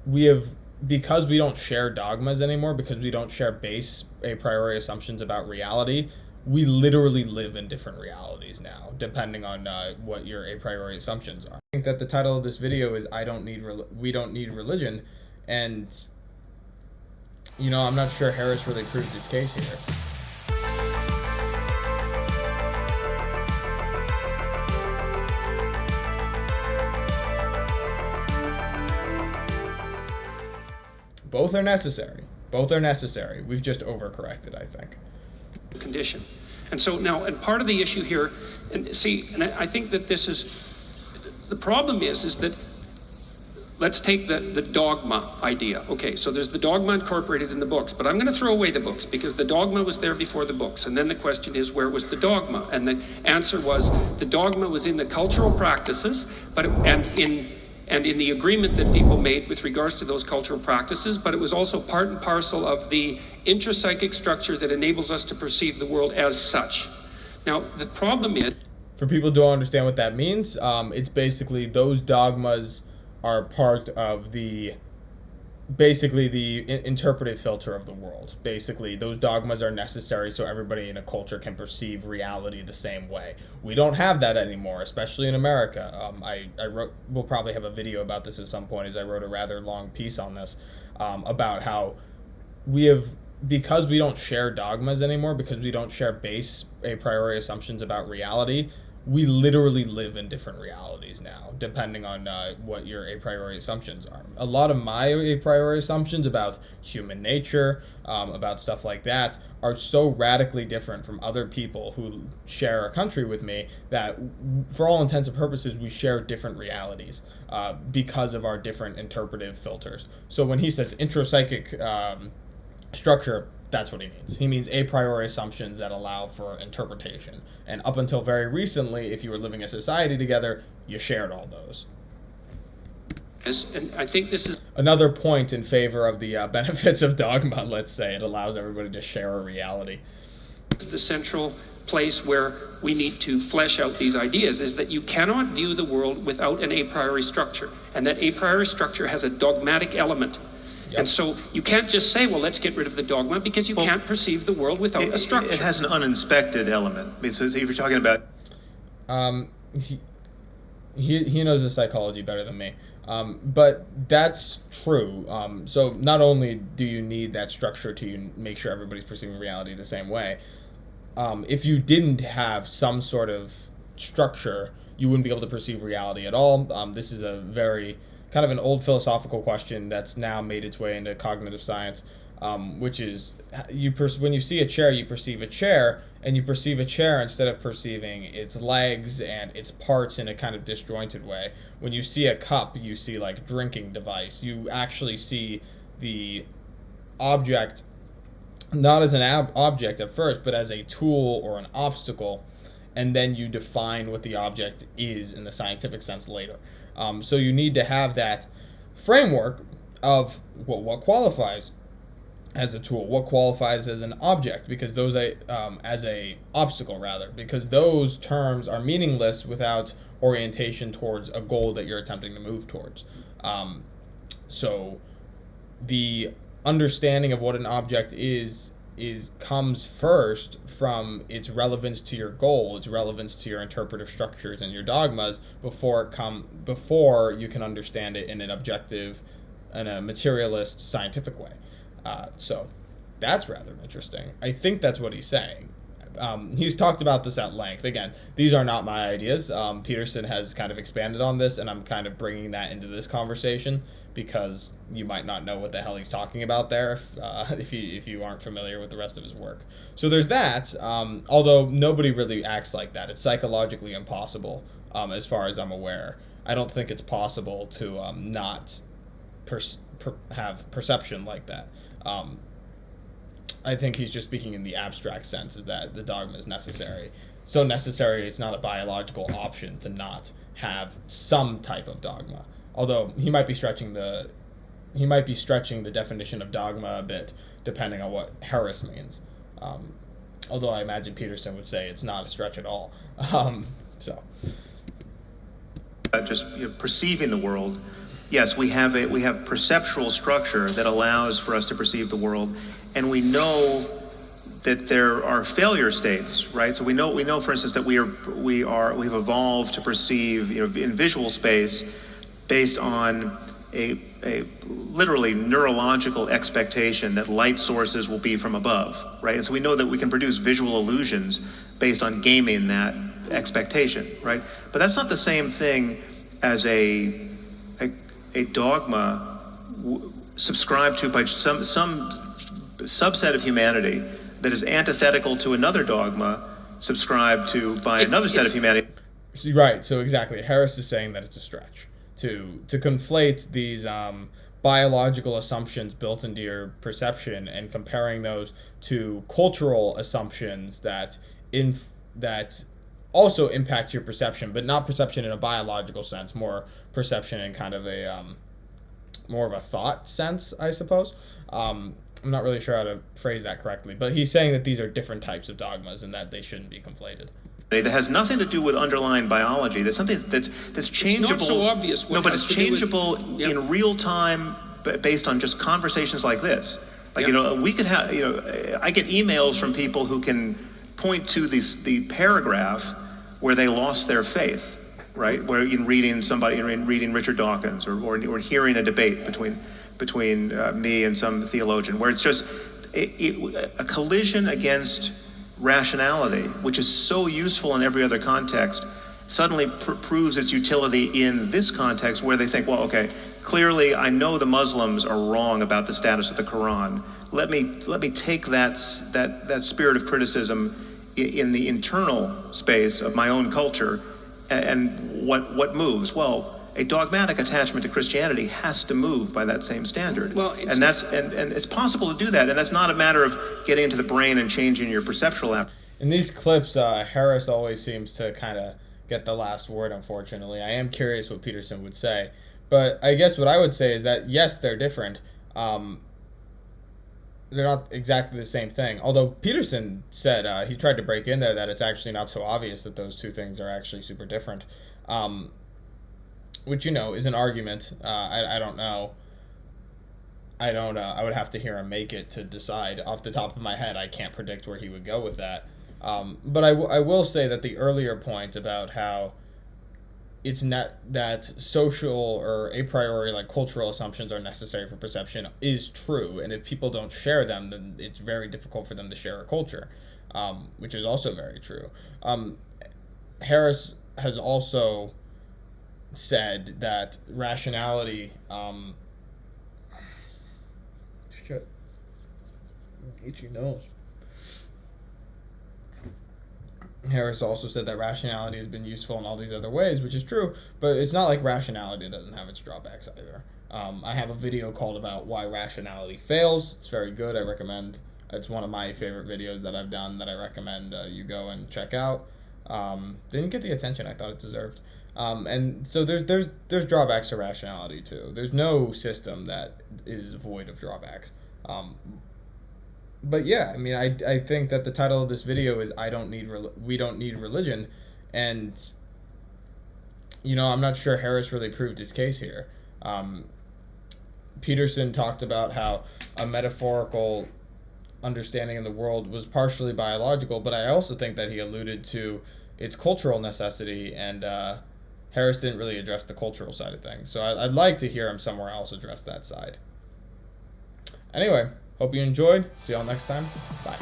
we have, because we don't share dogmas anymore, because we don't share base a priori assumptions about reality, we literally live in different realities now, depending on what your a priori assumptions are. I think that the title of this video is "We Don't Need Religion," and I'm not sure Harris really proved his case here. Both are necessary. Both are necessary. We've just overcorrected, I think. Condition. And so now, and part of the issue here, and I think that this is, the problem is that, let's take the dogma idea. Okay, so there's the dogma incorporated in the books, but I'm going to throw away the books because the dogma was there before the books. And then the question is, where was the dogma? And the answer was, the dogma was in the cultural practices, and in the agreement that people made with regards to those cultural practices, but it was also part and parcel of the intrapsychic structure that enables us to perceive the world as such. Now, the problem is, for people who don't understand what that means, it's basically those dogmas are part of the interpretive filter of the world. Basically, those dogmas are necessary so everybody in a culture can perceive reality the same way. We don't have that anymore, especially in America. We'll probably have a video about this at some point, as I wrote a rather long piece on this, about how because we don't share dogmas anymore, because we don't share base a priori assumptions about reality, we literally live in different realities now, depending on what your a priori assumptions are. A lot of my a priori assumptions about human nature, about stuff like that, are so radically different from other people who share a country with me that, for all intents and purposes, we share different realities because of our different interpretive filters. So when he says intrapsychic structure, that's what he means. He means a priori assumptions that allow for interpretation. And up until very recently, if you were living a society together, you shared all those. And I think this is another point in favor of the benefits of dogma, let's say. It allows everybody to share a reality. The central place where we need to flesh out these ideas is that you cannot view the world without an a priori structure. And that a priori structure has a dogmatic element. Yep. And so you can't just say, well, let's get rid of the dogma, because you can't perceive the world without a structure. It has an uninspected element. So if you're talking about... He knows the psychology better than me. But that's true. So not only do you need that structure to make sure everybody's perceiving reality the same way, if you didn't have some sort of structure, you wouldn't be able to perceive reality at all. This is a very kind of an old philosophical question that's now made its way into cognitive science, which is when you see a chair, you perceive a chair, and you perceive a chair instead of perceiving its legs and its parts in a kind of disjointed way. When you see a cup, you see like drinking device. You actually see the object not as an object at first, but as a tool or an obstacle, and then you define what the object is in the scientific sense later. So you need to have that framework of what qualifies as a tool, what qualifies as an object, because those as a obstacle rather, because those terms are meaningless without orientation towards a goal that you're attempting to move towards. So the understanding of what an object is comes first from its relevance to your goal, its relevance to your interpretive structures and your dogmas before you can understand it in an objective and a materialist scientific way. So that's rather interesting. I think that's what he's saying. He's talked about this at length. Again, these are not my ideas. Peterson has kind of expanded on this, and I'm kind of bringing that into this conversation because you might not know what the hell he's talking about there if you aren't familiar with the rest of his work. So there's that, although nobody really acts like that. It's psychologically impossible, as far as I'm aware. I don't think it's possible to not have perception like that. I think he's just speaking in the abstract sense, is that the dogma is necessary. So necessary it's not a biological option to not have some type of dogma. Although he might be stretching the definition of dogma a bit, depending on what Harris means. Although I imagine Peterson would say it's not a stretch at all. Just perceiving the world yes, we have perceptual structure that allows for us to perceive the world, and we know that there are failure states, right? So we know, for instance, that we've evolved to perceive, in visual space, based on a literally neurological expectation that light sources will be from above, right? And so we know that we can produce visual illusions based on gaming that expectation, right? But that's not the same thing as a dogma subscribed to by some subset of humanity that is antithetical to another dogma subscribed to by another set of humanity. Right. So exactly, Harris is saying that it's a stretch to conflate these biological assumptions built into your perception and comparing those to cultural assumptions that also impact your perception, but not perception in a biological sense, more perception in kind of a more of a thought sense, I suppose. I'm not really sure how to phrase that correctly, but he's saying that these are different types of dogmas and that they shouldn't be conflated. That has nothing to do with underlying biology. That's something that's changeable. It's not so obvious. No, but it's changeable in real time based on just conversations like this. Like, we could have, I get emails from people who can point to the paragraph where they lost their faith, right? Where in reading Richard Dawkins or hearing a debate between me and some theologian, where it's just a collision against rationality, which is so useful in every other context, suddenly proves its utility in this context where they think, well, okay, clearly I know the Muslims are wrong about the status of the Quran. Let me take that spirit of criticism in the internal space of my own culture, and what moves? Well, a dogmatic attachment to Christianity has to move by that same standard. Well, and it's possible to do that, and that's not a matter of getting into the brain and changing your perceptual app. In these clips, Harris always seems to kind of get the last word, unfortunately. I am curious what Peterson would say. But I guess what I would say is that, yes, they're different. They're not exactly the same thing. Although Peterson said, he tried to break in there that it's actually not so obvious that those two things are actually super different. Which, is an argument. I don't know. I would have to hear him make it to decide. Off the top of my head, I can't predict where he would go with that. But I will say that the earlier point about how it's not that social or a priori, like cultural assumptions are necessary for perception is true. And if people don't share them, then it's very difficult for them to share a culture, which is also very true. Harris has also said that rationality shit, itchy nose. Harris also said that rationality has been useful in all these other ways, which is true, but it's not like rationality doesn't have its drawbacks either. I have a video called about why rationality fails. It's very good. I recommend. It's one of my favorite videos that I've done that I recommend you go and check out. Didn't get the attention I thought it deserved. And so there's drawbacks to rationality too. There's no system that is void of drawbacks. But yeah, I mean, I think that the title of this video is We Don't Need Religion, and I'm not sure Harris really proved his case here. Peterson talked about how a metaphorical understanding of the world was partially biological, but I also think that he alluded to its cultural necessity, and Harris didn't really address the cultural side of things. So I'd like to hear him somewhere else address that side. Anyway, hope you enjoyed. See y'all next time. Bye.